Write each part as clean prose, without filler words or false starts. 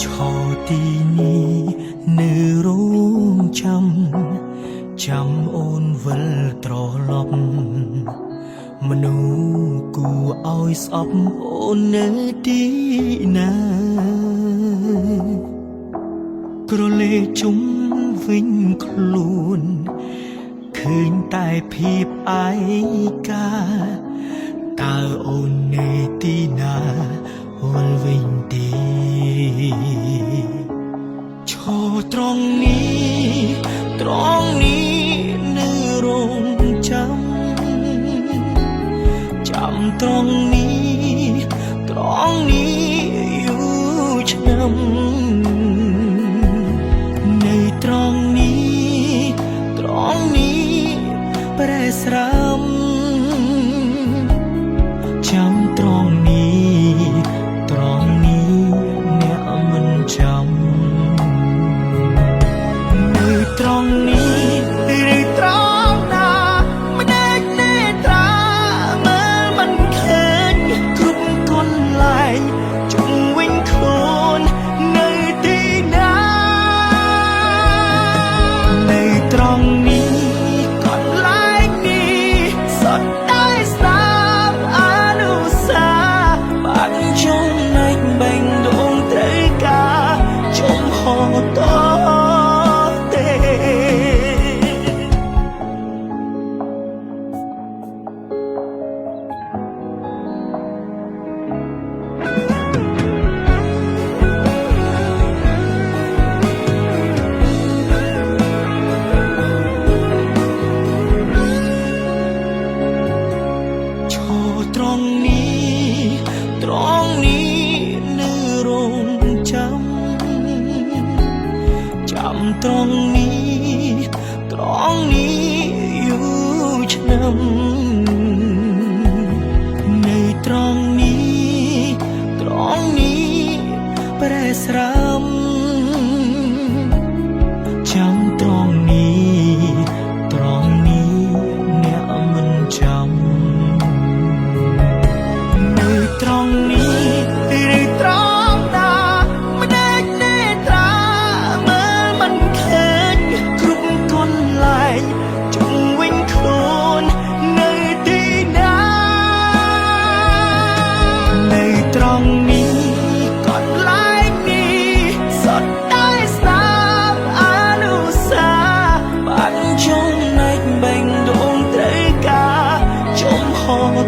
ឆោទីនេះនៅរងចាំអូនវិលត្រឡប់មនុស្សគួរឲ្យស្អប់អូននៅទីណាក្រឡេកជុំវិញខ្លួនឃើញតែភាពឯកាតើអូននៅទីណាវល់វិញទេឈរត្រង់នេះនៅរងចាំត្រង់នេះយូរឆ្នាំនៅត្រង់នេះប្រែស្រាំចាំត្រង់នេះអ្នកមិនចាំនៅត្រង់នេះឬត្រង់ណាមិនដេកនេត្រាមើលមិនឃើញគ្រប់កន្លែងជុំវិញខ្លួននៅទីណានៅត្រង់នេះកន្លែងនេះសុទ្ធតែស្នាមអនុស្សាវរីយ៍បាក់ចំណែកបេងដូងត្រូវការចំហតត្រង់នេះនៅរងចាំត្រង់នេះយូរឆ្នាំនៅត្រង់នេះប្រែស្រាំចាំត្រង់នេះអ្នកមិនចាំត្រង់នេះឬត្រង់ណាមិនដេកនេត្រាមើលមិនឃើញគ្រប់កន្លែងជុំវិញខ្លួននៅទីណានៅត្រង់នេះកន្លែងនេះសុទ្ធតែស្នាមអនុស្សាវរីយ៍បាក់ចំណែកបេងដូងត្រូវការចំហត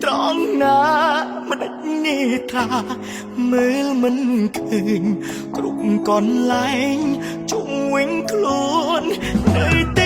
ត្រង់ណាមិនដេចនេត្រាមើលមិនឃើញគ្រប់កន្លែងជុំវិញខ្លួននៅទី